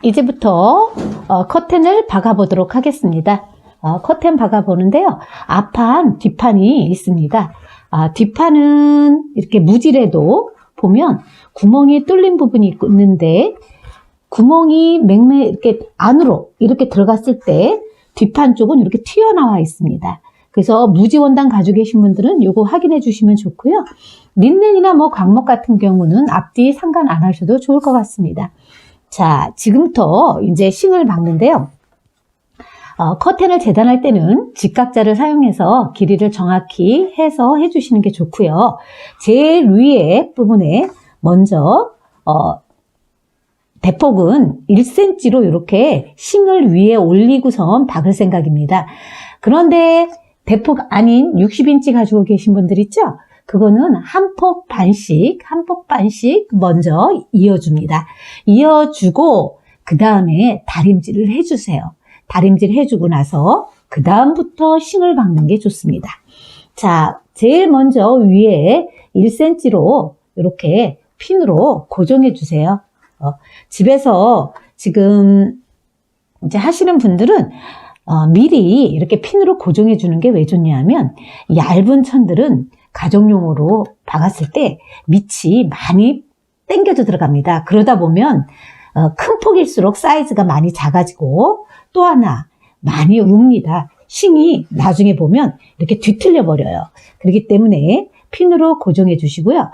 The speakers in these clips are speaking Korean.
이제부터 커튼을 박아 보도록 하겠습니다. 커튼 박아 보는데요. 앞판, 뒷판이 있습니다. 뒷판은 이렇게 무지래도 보면 구멍이 뚫린 부분이 있는데 구멍이 이렇게 안으로 이렇게 들어갔을 때 뒷판 쪽은 이렇게 튀어나와 있습니다. 그래서 무지 원단 가지고 계신 분들은 이거 확인해 주시면 좋고요. 린넨이나 뭐 광목 같은 경우는 앞뒤 상관 안 하셔도 좋을 것 같습니다. 자, 지금부터 이제 싱을 박는데요. 커튼을 재단할 때는 직각자를 사용해서 길이를 정확히 해서 해주시는 게 좋고요. 제일 위에 부분에 먼저 대폭은 1cm로 이렇게 싱을 위에 올리고선 박을 생각입니다. 그런데 대폭 아닌 60인치 가지고 계신 분들 있죠? 그거는 한 폭 반씩 먼저 이어줍니다. 이어주고 그 다음에 다림질을 해주세요. 다림질 해주고 나서 그 다음부터 싱을 박는 게 좋습니다. 자, 제일 먼저 위에 1cm로 이렇게 핀으로 고정해 주세요. 집에서 지금 이제 하시는 분들은 미리 이렇게 핀으로 고정해 주는 게 왜 좋냐면 얇은 천들은 가정용으로 박았을 때 밑이 많이 당겨져 들어갑니다. 그러다 보면 큰 폭일수록 사이즈가 많이 작아지고 또 하나 많이 웁니다. 싱이 나중에 보면 이렇게 뒤틀려 버려요. 그렇기 때문에 핀으로 고정해 주시고요.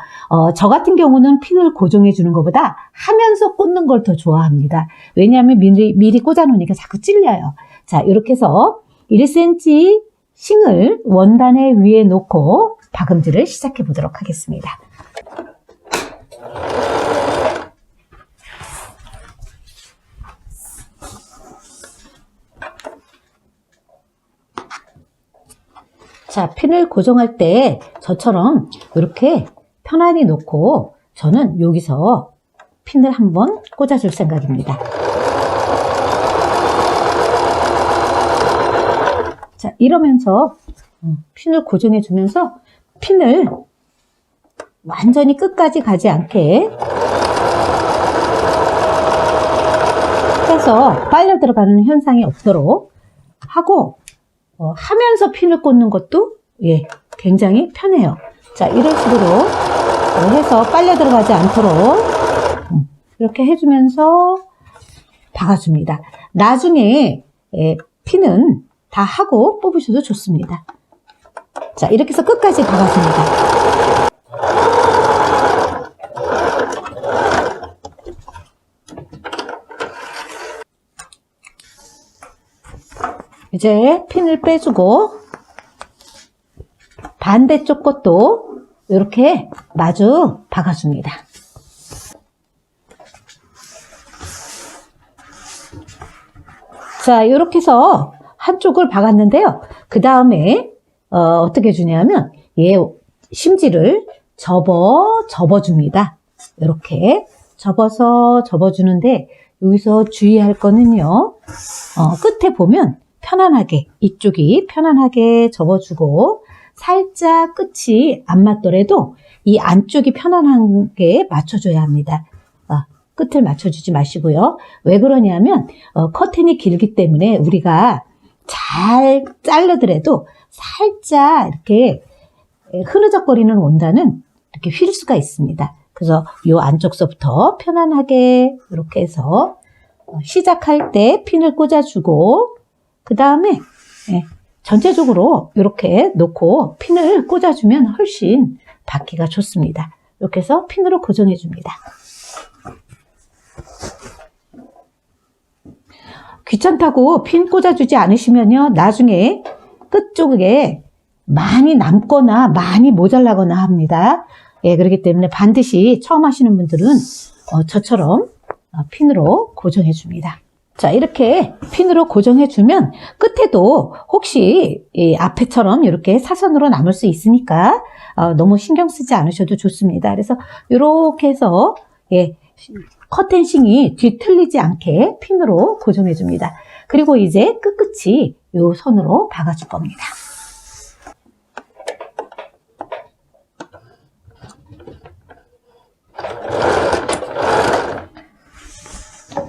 저 같은 경우는 핀을 고정해 주는 것보다 하면서 꽂는 걸 더 좋아합니다. 왜냐하면 미리 꽂아 놓으니까 자꾸 찔려요. 자, 이렇게 해서 1cm 싱을 원단의 위에 놓고 박음질을 시작해 보도록 하겠습니다. 자, 핀을 고정할 때 저처럼 이렇게 편안히 놓고 저는 여기서 핀을 한번 꽂아줄 생각입니다. 자, 이러면서 핀을 고정해 주면서 핀을 완전히 끝까지 가지 않게 해서 빨려 들어가는 현상이 없도록 하고 하면서 핀을 꽂는 것도 굉장히 편해요. 자, 이런 식으로 해서 빨려 들어가지 않도록 이렇게 해주면서 박아줍니다. 나중에 핀은 다 하고 뽑으셔도 좋습니다. 자, 이렇게 해서 끝까지 박아줍니다. 이제 핀을 빼주고 반대쪽 것도 이렇게 마주 박아줍니다. 자, 이렇게 해서 한쪽을 박았는데요. 그 다음에 어떻게 해주냐면 심지를 접어줍니다. 이렇게 접어주는데 여기서 주의할 거는요. 끝에 보면 편안하게 이쪽이 편안하게 접어주고 살짝 끝이 안 맞더라도 이 안쪽이 편안하게 맞춰줘야 합니다. 끝을 맞춰주지 마시고요. 왜 그러냐면 커튼이 길기 때문에 우리가 잘 자르더라도 살짝 이렇게 흐느적거리는 원단은 이렇게 휠 수가 있습니다. 그래서 이 안쪽서부터 편안하게 이렇게 해서 시작할 때 핀을 꽂아주고 그 다음에 전체적으로 이렇게 놓고 핀을 꽂아주면 훨씬 박기가 좋습니다. 이렇게 해서 핀으로 고정해 줍니다. 귀찮다고 핀 꽂아주지 않으시면요. 나중에 끝쪽에 많이 남거나 많이 모자라거나 합니다. 그렇기 때문에 반드시 처음 하시는 분들은 저처럼 핀으로 고정해 줍니다. 자, 이렇게 핀으로 고정해 주면 끝에도 혹시 이 앞에처럼 이렇게 사선으로 남을 수 있으니까 너무 신경 쓰지 않으셔도 좋습니다. 그래서 이렇게 해서 커튼싱이 뒤틀리지 않게 핀으로 고정해 줍니다. 그리고 이제 끝끝이 이 선으로 박아줄 겁니다.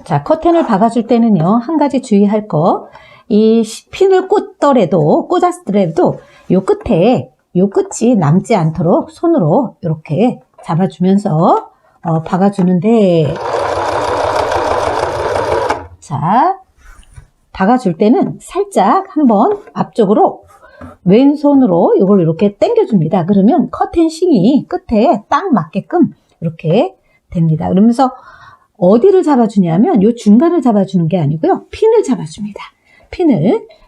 자, 커튼을 박아줄 때는요, 한 가지 주의할 거, 이 핀을 꽂았더라도 요 끝이 남지 않도록 손으로 이렇게 잡아주면서 박아주는데, 자, 박아줄 때는 살짝 한번 앞쪽으로 왼손으로 이걸 이렇게 당겨줍니다. 그러면 커튼 싱이 끝에 딱 맞게끔 이렇게 됩니다. 그러면서 어디를 잡아주냐면 이 중간을 잡아주는 게 아니고요. 핀을 잡아줍니다.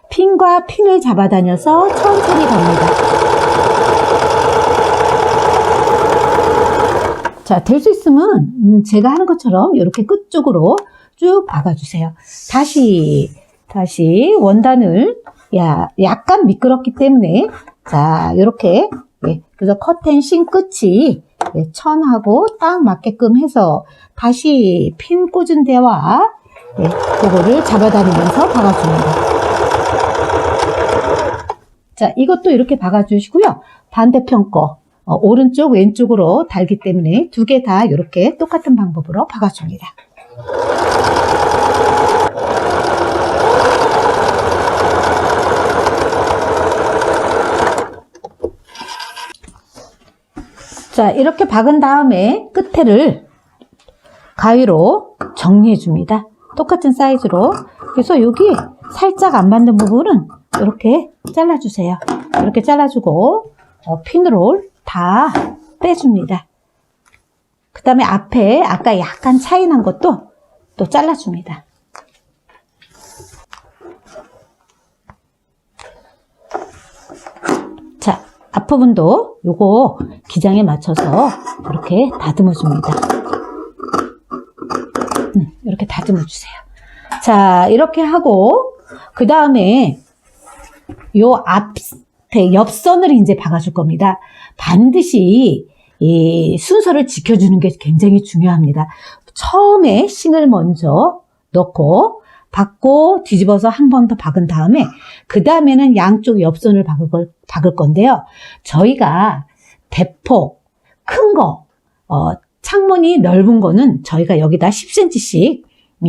핀과 핀을 잡아다녀서 천천히 갑니다. 자, 될 수 있으면 제가 하는 것처럼 이렇게 끝쪽으로 쭉 박아주세요. 다시 원단을 약간 미끄럽기 때문에 자, 이렇게 그래서 커튼 싱 끝이 천하고 딱 맞게끔 해서 다시 핀 꽂은 데와 그거를 잡아다니면서 박아줍니다. 자, 이것도 이렇게 박아주시고요. 반대편 거 오른쪽 왼쪽으로 달기 때문에 두 개 다 이렇게 똑같은 방법으로 박아줍니다. 자, 이렇게 박은 다음에 끝에를 가위로 정리해 줍니다. 똑같은 사이즈로. 그래서 여기 살짝 안 맞는 부분은 이렇게 잘라주세요. 이렇게 잘라주고 핀으로 다 빼줍니다. 그 다음에 앞에 아까 약간 차이 난 것도 또 잘라줍니다. 자, 앞부분도 요거 기장에 맞춰서 이렇게 다듬어 줍니다. 이렇게 다듬어 주세요. 자, 이렇게 하고 그 다음에 요 앞에 옆선을 이제 박아줄 겁니다. 반드시 이 순서를 지켜주는 게 굉장히 중요합니다. 처음에 싱을 먼저 넣고 박고 뒤집어서 한 번 더 박은 다음에 그 다음에는 양쪽 옆선을 박을 건데요. 저희가 대폭 큰 거, 창문이 넓은 거는 저희가 여기다 10cm씩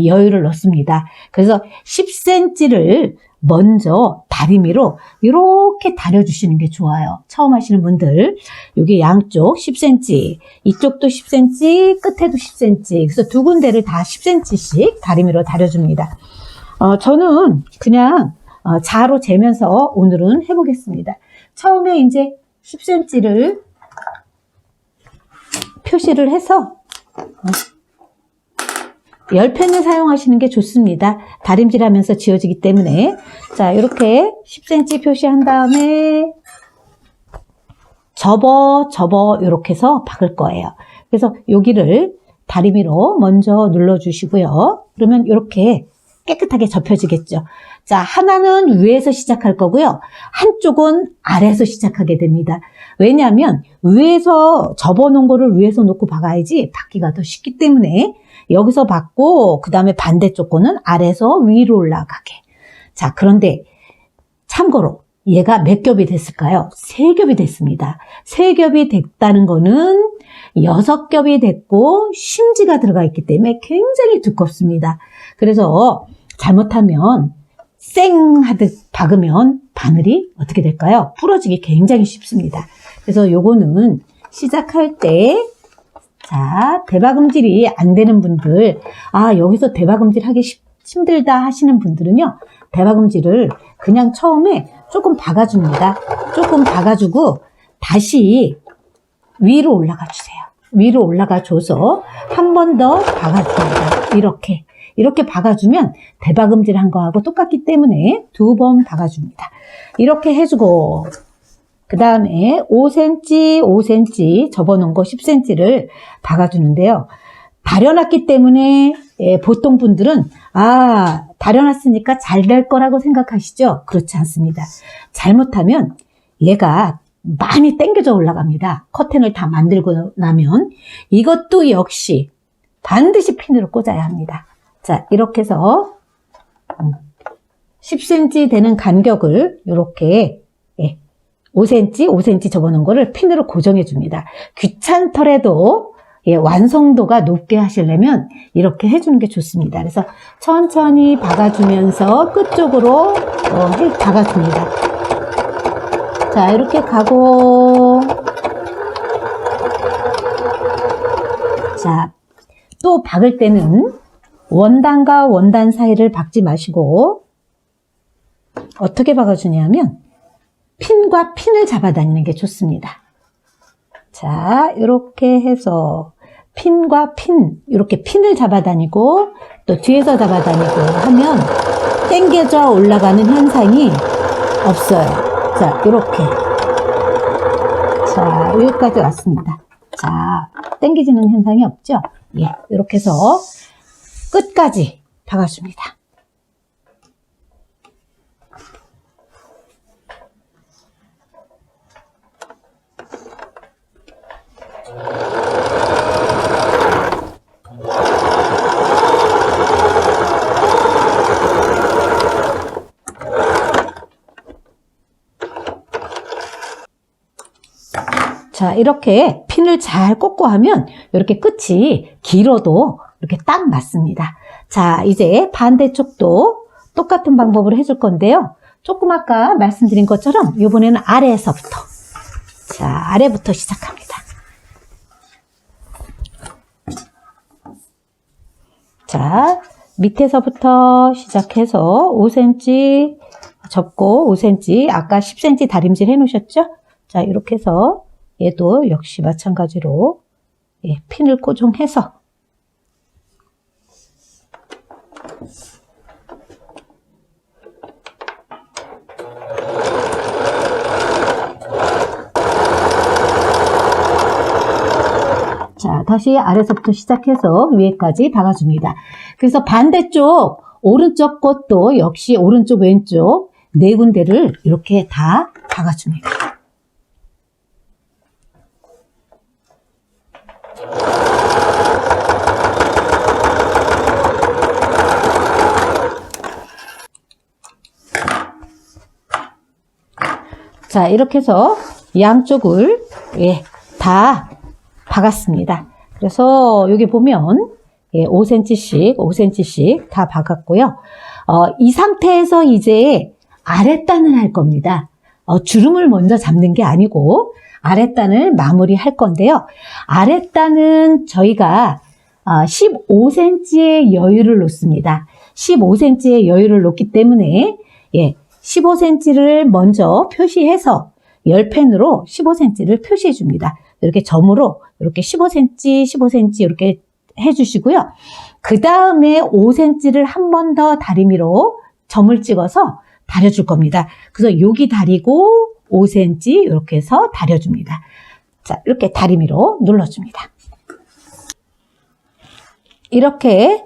여유를 넣습니다. 그래서 10cm를 먼저 다리미로 이렇게 다려주시는 게 좋아요. 처음 하시는 분들 여기 양쪽 10cm, 이쪽도 10cm, 끝에도 10cm, 그래서 두 군데를 다 10cm씩 다리미로 다려줍니다. 저는 그냥 자로 재면서 오늘은 해보겠습니다. 처음에 이제 10cm를 표시를 해서 10펜을 사용하시는 게 좋습니다. 다림질하면서 지워지기 때문에. 자, 이렇게 10cm 표시한 다음에 접어 이렇게 해서 박을 거예요. 그래서 여기를 다리미로 먼저 눌러주시고요. 그러면 이렇게 깨끗하게 접혀지겠죠. 자, 하나는 위에서 시작할 거고요. 한쪽은 아래에서 시작하게 됩니다. 왜냐하면 위에서 접어놓은 거를 위에서 놓고 박아야지 박기가 더 쉽기 때문에 여기서 박고 그 다음에 반대쪽 거는 아래에서 위로 올라가게. 자, 그런데 참고로 얘가 몇 겹이 됐을까요? 3겹이 됐습니다. 3겹이 됐다는 거는 6겹이 됐고 심지가 들어가 있기 때문에 굉장히 두껍습니다. 그래서 잘못하면 쌩 하듯 박으면 바늘이 어떻게 될까요? 부러지기 굉장히 쉽습니다. 그래서 요거는 시작할 때 자, 대박음질이 안 되는 분들, 여기서 대박음질 하기 힘들다 하시는 분들은요, 대박음질을 그냥 처음에 조금 박아줍니다. 조금 박아주고 다시 위로 올라가 주세요. 위로 올라가 줘서 한 번 더 박아줍니다. 이렇게 박아주면 대박음질 한 거하고 똑같기 때문에 2번 박아줍니다. 이렇게 해주고 그 다음에 5cm 접어놓은 거 10cm를 박아주는데요. 다려놨기 때문에 보통 분들은 다려놨으니까 잘 될 거라고 생각하시죠? 그렇지 않습니다. 잘못하면 얘가 많이 당겨져 올라갑니다. 커튼을 다 만들고 나면 이것도 역시 반드시 핀으로 꽂아야 합니다. 자, 이렇게 해서 10cm 되는 간격을 이렇게 5cm 접어놓은 거를 핀으로 고정해 줍니다. 귀찮더라도 예, 완성도가 높게 하시려면 이렇게 해주는 게 좋습니다. 그래서 천천히 박아주면서 끝쪽으로 박아줍니다. 자, 이렇게 가고, 자, 또 박을 때는 원단과 원단 사이를 박지 마시고 어떻게 박아주냐면 핀과 핀을 잡아다니는 게 좋습니다. 자, 이렇게 해서 핀과 핀, 이렇게 핀을 잡아다니고 또 뒤에서 잡아다니고 하면 당겨져 올라가는 현상이 없어요. 자, 이렇게. 자, 여기까지 왔습니다. 자, 당기지는 현상이 없죠? 예, 이렇게 해서 끝까지 박아줍니다. 자, 이렇게 핀을 잘 꽂고 하면 이렇게 끝이 길어도 이렇게 딱 맞습니다. 자, 이제 반대쪽도 똑같은 방법으로 해줄 건데요. 조금 아까 말씀드린 것처럼 이번에는 아래에서부터. 자, 아래부터 시작합니다. 자, 밑에서부터 시작해서 5cm 접고 5cm, 아까 10cm 다림질 해 놓으셨죠? 자, 이렇게 해서 얘도 역시 마찬가지로 핀을 고정해서 자, 다시 아래서부터 시작해서 위에까지 박아줍니다. 그래서 반대쪽 오른쪽 것도 역시 오른쪽 왼쪽 네 군데를 이렇게 다 박아줍니다. 자, 이렇게 해서 양쪽을 다 박았습니다. 그래서 여기 보면 5cm씩 다 박았고요. 이 상태에서 이제 아랫단을 할 겁니다. 주름을 먼저 잡는 게 아니고 아랫단을 마무리할 건데요. 아랫단은 저희가 15cm의 여유를 놓습니다. 15cm의 여유를 놓기 때문에 15cm를 먼저 표시해서 10펜으로 15cm를 표시해 줍니다. 이렇게 점으로 이렇게 15cm, 15cm 이렇게 해주시고요. 그 다음에 5cm를 한 번 더 다리미로 점을 찍어서 다려줄 겁니다. 그래서 여기 다리고 5cm 이렇게 해서 다려줍니다. 자, 이렇게 다리미로 눌러줍니다. 이렇게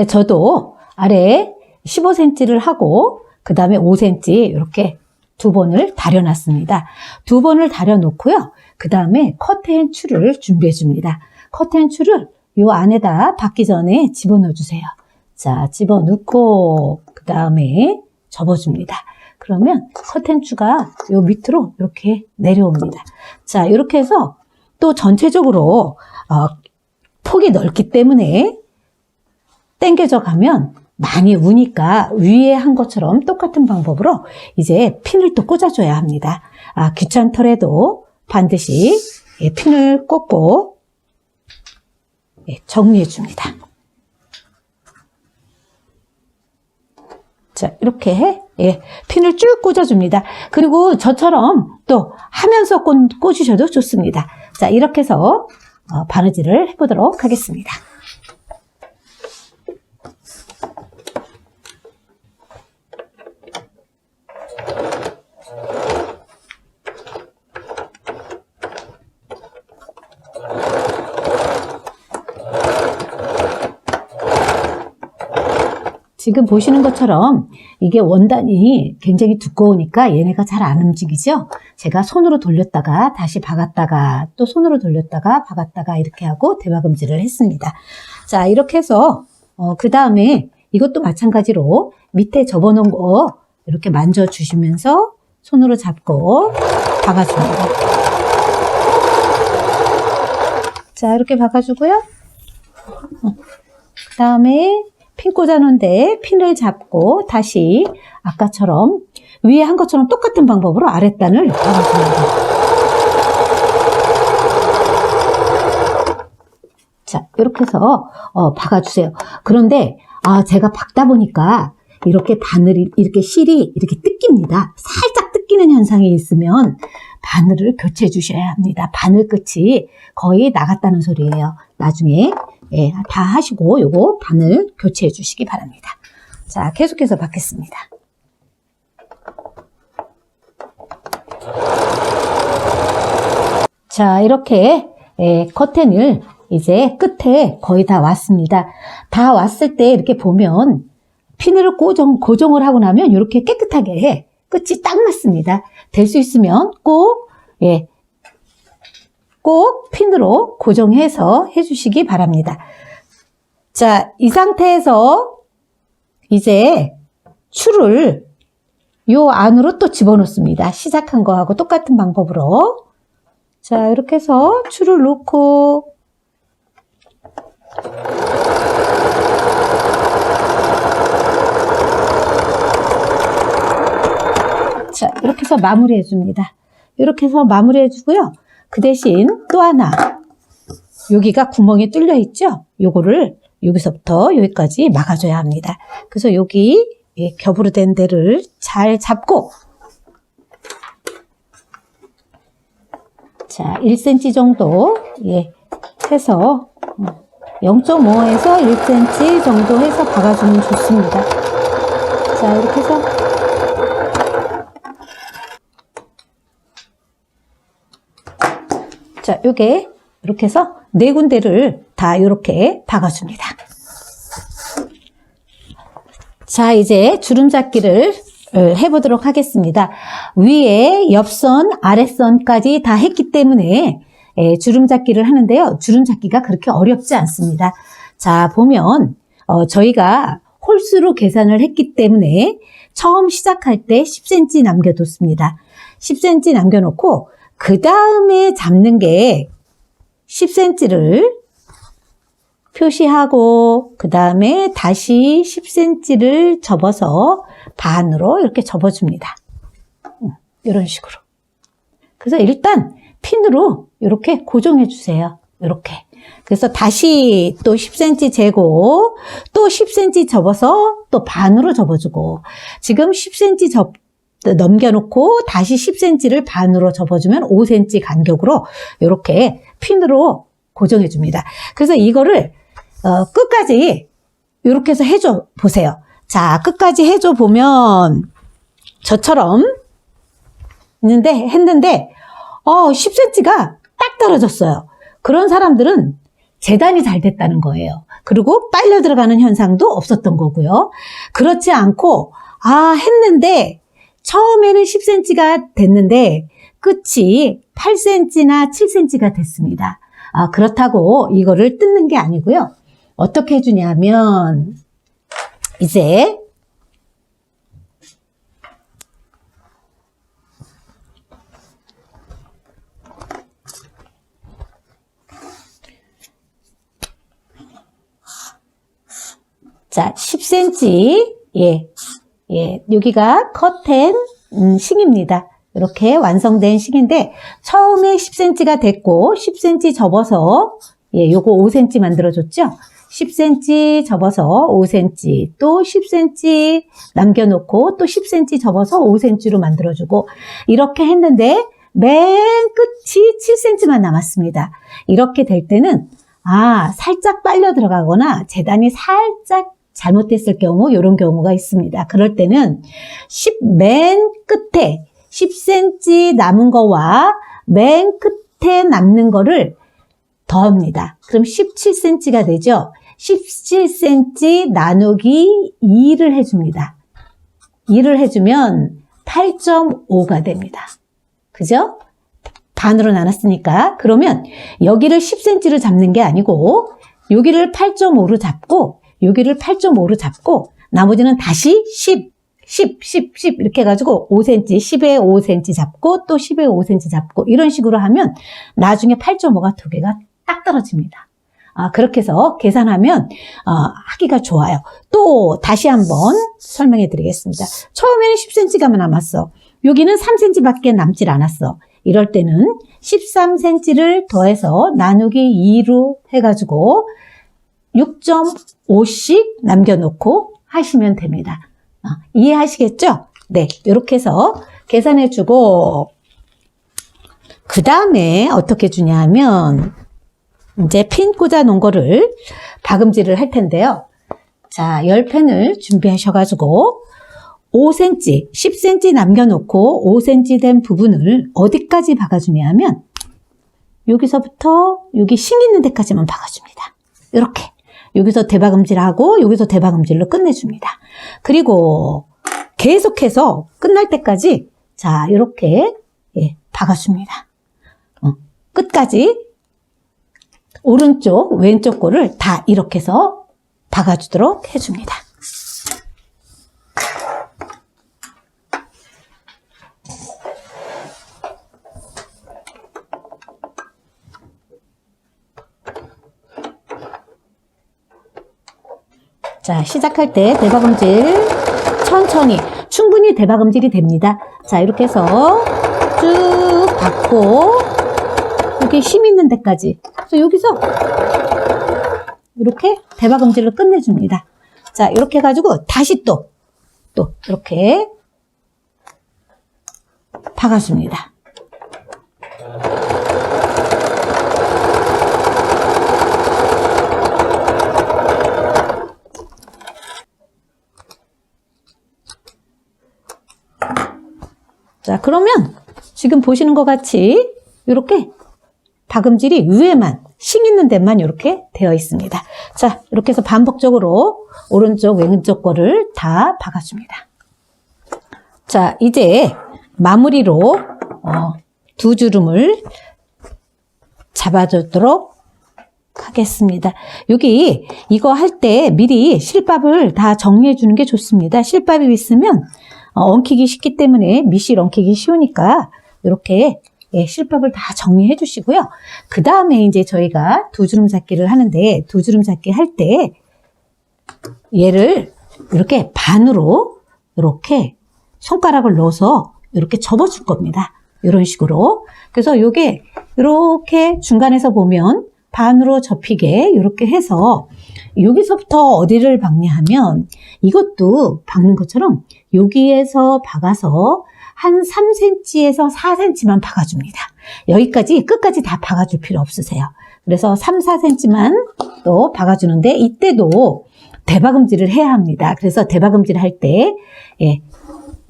저도 아래 15cm를 하고 그 다음에 5cm 이렇게 두 번을 다려놨습니다. 두 번을 다려놓고요. 그 다음에 커튼 줄을 준비해 줍니다. 커튼 줄을 이 안에다 박기 전에 집어넣어 주세요. 자, 집어넣고 그 다음에 접어줍니다. 그러면 커튼 줄가 요 밑으로 이렇게 내려옵니다. 자, 이렇게 해서 또 전체적으로 폭이 넓기 때문에 당겨져 가면 많이 우니까 위에 한 것처럼 똑같은 방법으로 이제 핀을 또 꽂아줘야 합니다. 귀찮더라도 반드시 핀을 꽂고 정리해 줍니다. 자, 이렇게 핀을 쭉 꽂아줍니다. 그리고 저처럼 또 하면서 꽂으셔도 좋습니다. 자, 이렇게 해서 바느질을 해보도록 하겠습니다. 지금 보시는 것처럼 이게 원단이 굉장히 두꺼우니까 얘네가 잘 안 움직이죠? 제가 손으로 돌렸다가 다시 박았다가 또 손으로 돌렸다가 박았다가 이렇게 하고 대박음질을 했습니다. 자, 이렇게 해서 그 다음에 이것도 마찬가지로 밑에 접어놓은 거 이렇게 만져주시면서 손으로 잡고 박아줍니다. 자, 이렇게 박아주고요. 그 다음에 핀 꽂아놓은데 핀을 잡고 다시 아까처럼 위에 한 것처럼 똑같은 방법으로 아랫단을 박아줍니다. 자, 이렇게 해서 박아주세요. 그런데 제가 박다 보니까 이렇게 바늘이 이렇게 실이 이렇게 뜯깁니다. 살짝 뜯기는 현상이 있으면 바늘을 교체해 주셔야 합니다. 바늘 끝이 거의 나갔다는 소리예요. 나중에 다 하시고 요거 바늘 교체해 주시기 바랍니다. 자, 계속해서 박겠습니다. 자, 이렇게 커튼을 이제 끝에 거의 다 왔습니다. 다 왔을 때 이렇게 보면 핀을 고정을 하고 나면 이렇게 깨끗하게 끝이 딱 맞습니다. 될 수 있으면 꼭 핀으로 고정해서 해주시기 바랍니다. 자, 이 상태에서 이제 줄을 요 안으로 또 집어넣습니다. 시작한 거하고 똑같은 방법으로. 자, 이렇게 해서 줄을 놓고 자, 이렇게 해서 마무리해 줍니다. 이렇게 해서 마무리해 주고요. 그 대신 또 하나, 여기가 구멍이 뚫려 있죠? 요거를 여기서부터 여기까지 막아줘야 합니다. 그래서 여기 겹으로 된 데를 잘 잡고, 자, 1cm 정도 해서 0.5에서 1cm 정도 해서 박아주면 좋습니다. 자, 이렇게 해서 자, 요게 이렇게 해서 네 군데를 다 이렇게 박아줍니다. 자, 이제 주름잡기를 해보도록 하겠습니다. 위에 옆선, 아랫선까지 다 했기 때문에 주름잡기를 하는데요. 주름잡기가 그렇게 어렵지 않습니다. 자, 보면 저희가 홀수로 계산을 했기 때문에 처음 시작할 때 10cm 남겨뒀습니다. 10cm 남겨놓고 그 다음에 잡는 게 10cm를 표시하고 그 다음에 다시 10cm를 접어서 반으로 이렇게 접어줍니다. 이런 식으로. 그래서 일단 핀으로 이렇게 고정해 주세요. 이렇게. 그래서 다시 또 10cm 재고 또 10cm 접어서 또 반으로 접어주고 지금 10cm 넘겨놓고 다시 10cm를 반으로 접어주면 5cm 간격으로 이렇게 핀으로 고정해 줍니다. 그래서 이거를 끝까지 이렇게 해서 해줘 보세요. 자, 끝까지 해줘 보면 저처럼 했는데 10cm가 딱 떨어졌어요. 그런 사람들은 재단이 잘 됐다는 거예요. 그리고 빨려 들어가는 현상도 없었던 거고요. 그렇지 않고 했는데 처음에는 10cm가 됐는데 끝이 8cm나 7cm가 됐습니다. 그렇다고 이거를 뜯는 게 아니고요. 어떻게 해주냐면 이제 자, 10cm 여기가 커튼 싱입니다. 이렇게 완성된 싱인데 처음에 10cm가 됐고 10cm 접어서 요거 5cm 만들어줬죠. 10cm 접어서 5cm 또 10cm 남겨놓고 또 10cm 접어서 5cm로 만들어주고 이렇게 했는데 맨 끝이 7cm만 남았습니다. 이렇게 될 때는 살짝 빨려 들어가거나 재단이 살짝 잘못됐을 경우 이런 경우가 있습니다. 그럴 때는 맨 끝에 10cm 남은 거와 맨 끝에 남는 거를 더합니다. 그럼 17cm가 되죠. 17cm 나누기 2를 해줍니다. 2를 해주면 8.5가 됩니다. 그죠? 반으로 나눴으니까. 그러면 여기를 10cm를 잡는 게 아니고 여기를 8.5로 잡고 여기를 8.5로 잡고 나머지는 다시 10 이렇게 해가지고 5cm, 10에 5cm 잡고 또 10에 5cm 잡고 이런 식으로 하면 나중에 8.5가 두 개가 딱 떨어집니다. 그렇게 해서 계산하면 하기가 좋아요. 또 다시 한번 설명해 드리겠습니다. 처음에는 10cm가 남았어. 여기는 3cm 밖에 남질 않았어. 이럴 때는 13cm를 더해서 나누기 2로 해가지고 6.5씩 남겨놓고 하시면 됩니다. 이해하시겠죠? 네, 이렇게 해서 계산해주고 그 다음에 어떻게 주냐 하면 이제 핀 꽂아 놓은 거를 박음질을 할 텐데요. 자, 10펜을 준비하셔가지고 5cm, 10cm 남겨놓고 5cm 된 부분을 어디까지 박아주냐 하면 여기서부터 여기 싱 있는 데까지만 박아줍니다. 이렇게 여기서 대박음질하고 여기서 대박음질로 끝내줍니다. 그리고 계속해서 끝날 때까지 자 이렇게 박아줍니다. 끝까지 오른쪽 왼쪽 거를 다 이렇게 해서 박아주도록 해줍니다. 자, 시작할 때 대박음질 천천히 충분히 대박음질이 됩니다. 자, 이렇게 해서 쭉 박고 여기 힘 있는 데까지. 그래서 여기서 이렇게 대박음질로 끝내줍니다. 자, 이렇게 해가지고 다시 또 이렇게 박아줍니다. 자, 그러면 지금 보시는 것 같이 이렇게 박음질이 위에만 싱 있는 데만 이렇게 되어 있습니다. 자, 이렇게 해서 반복적으로 오른쪽 왼쪽 거를 다 박아줍니다. 자, 이제 마무리로 두 주름을 잡아주도록 하겠습니다. 여기 이거 할 때 미리 실밥을 다 정리해 주는 게 좋습니다. 실밥이 있으면 엉키기 쉽기 때문에 밑실 엉키기 쉬우니까 이렇게 실밥을 다 정리해 주시고요. 그 다음에 이제 저희가 두 주름 잡기를 하는데 두 주름 잡기 할 때 얘를 이렇게 반으로 이렇게 손가락을 넣어서 이렇게 접어줄 겁니다. 이런 식으로. 그래서 이게 이렇게 중간에서 보면 반으로 접히게 이렇게 해서 여기서부터 어디를 박냐 하면 이것도 박는 것처럼 여기에서 박아서 한 3cm에서 4cm만 박아줍니다. 여기까지 끝까지 다 박아줄 필요 없으세요. 그래서 3, 4cm만 또 박아주는데 이때도 대박음질을 해야 합니다. 그래서 대박음질 할 때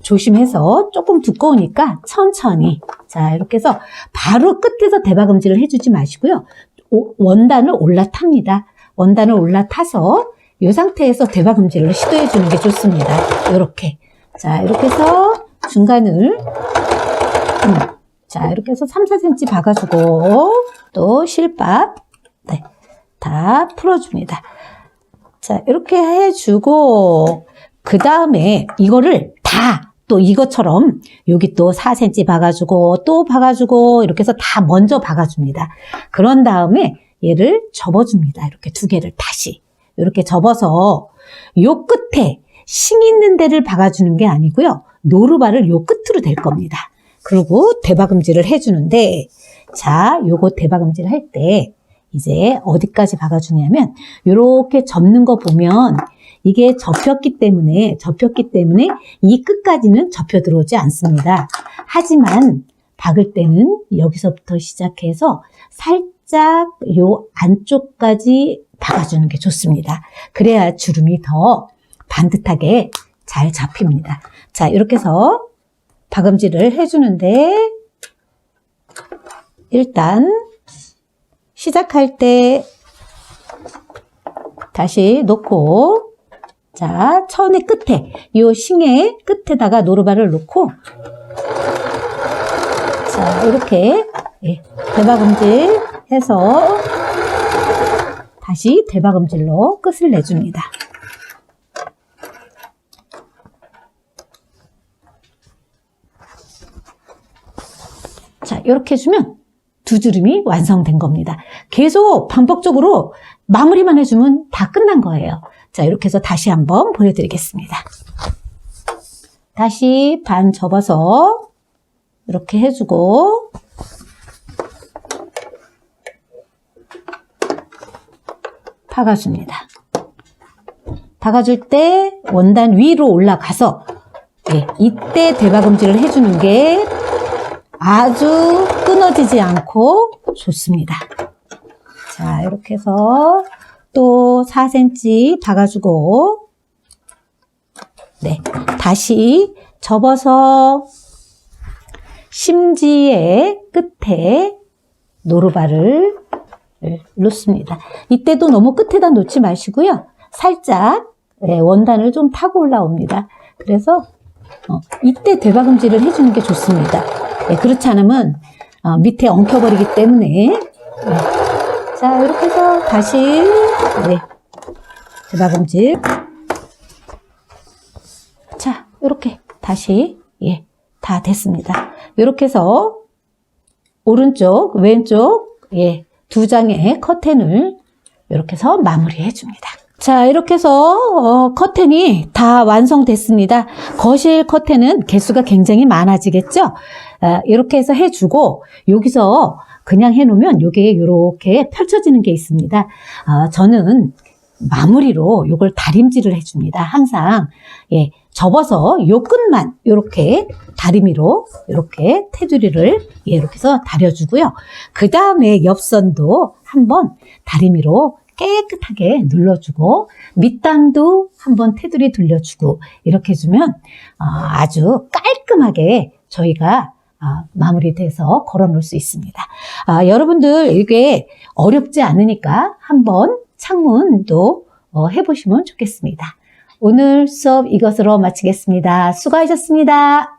조심해서 조금 두꺼우니까 천천히 자 이렇게 해서 바로 끝에서 대박음질을 해주지 마시고요. 원단을 올라탑니다. 원단을 올라타서 이 상태에서 대박음질을 시도해 주는 게 좋습니다. 이렇게 자 이렇게 해서 중간을 자 이렇게 해서 3, 4cm 박아주고 또 실밥 다 풀어줍니다. 자 이렇게 해주고 그 다음에 이거를 다 또 이것처럼 여기 또 4cm 박아주고 또 박아주고 이렇게 해서 다 먼저 박아줍니다. 그런 다음에 얘를 접어줍니다. 이렇게 두 개를 다시 이렇게 접어서 요 끝에 싱 있는 데를 박아주는 게 아니고요. 노루발을 요 끝으로 댈 겁니다. 그리고 대박음질을 해주는데 자 요거 대박음질 할 때 이제 어디까지 박아주냐면 요렇게 접는 거 보면 이게 접혔기 때문에 이 끝까지는 접혀 들어오지 않습니다. 하지만 박을 때는 여기서부터 시작해서 살짝 요 안쪽까지 박아주는 게 좋습니다. 그래야 주름이 더 반듯하게 잘 잡힙니다. 자, 이렇게 해서 박음질을 해주는데 일단 시작할 때 다시 놓고 자, 천의 끝에, 이 싱의 끝에다가 노루발을 놓고, 자, 이렇게, 대박음질 해서, 다시 대박음질로 끝을 내줍니다. 자, 이렇게 해주면 두 주름이 완성된 겁니다. 계속 반복적으로 마무리만 해주면 다 끝난 거예요. 자, 이렇게 해서 다시 한번 보여드리겠습니다. 다시 반 접어서 이렇게 해주고 박아줍니다. 박아줄 때 원단 위로 올라가서 이때 대박음질을 해주는 게 아주 끊어지지 않고 좋습니다. 자, 이렇게 해서 또 4cm 박아주고 다시 접어서 심지의 끝에 노루발을 놓습니다. 이때도 너무 끝에다 놓지 마시고요. 살짝 원단을 좀 타고 올라옵니다. 그래서 이때 대박음질을 해주는 게 좋습니다. 그렇지 않으면 밑에 엉켜버리기 때문에 자, 이렇게 해서 다시 대박음질. 자, 이렇게 다시 다 됐습니다. 이렇게 해서 오른쪽, 왼쪽 두 장의 커튼을 이렇게 해서 마무리해 줍니다. 자, 이렇게 해서 커튼이 다 완성됐습니다. 거실 커튼은 개수가 굉장히 많아지겠죠? 이렇게 해서 해주고 여기서 그냥 해놓으면 이게 이렇게 펼쳐지는 게 있습니다. 저는 마무리로 이걸 다림질을 해줍니다. 항상 접어서 요 끝만 이렇게 다리미로 이렇게 테두리를 이렇게 해서 다려주고요. 그 다음에 옆선도 한번 다리미로 깨끗하게 눌러주고 밑단도 한번 테두리 돌려주고 이렇게 해주면 아주 깔끔하게 저희가 마무리돼서 걸어놓을 수 있습니다. 여러분들 이게 어렵지 않으니까 한번 창문도 해보시면 좋겠습니다. 오늘 수업 이것으로 마치겠습니다. 수고하셨습니다.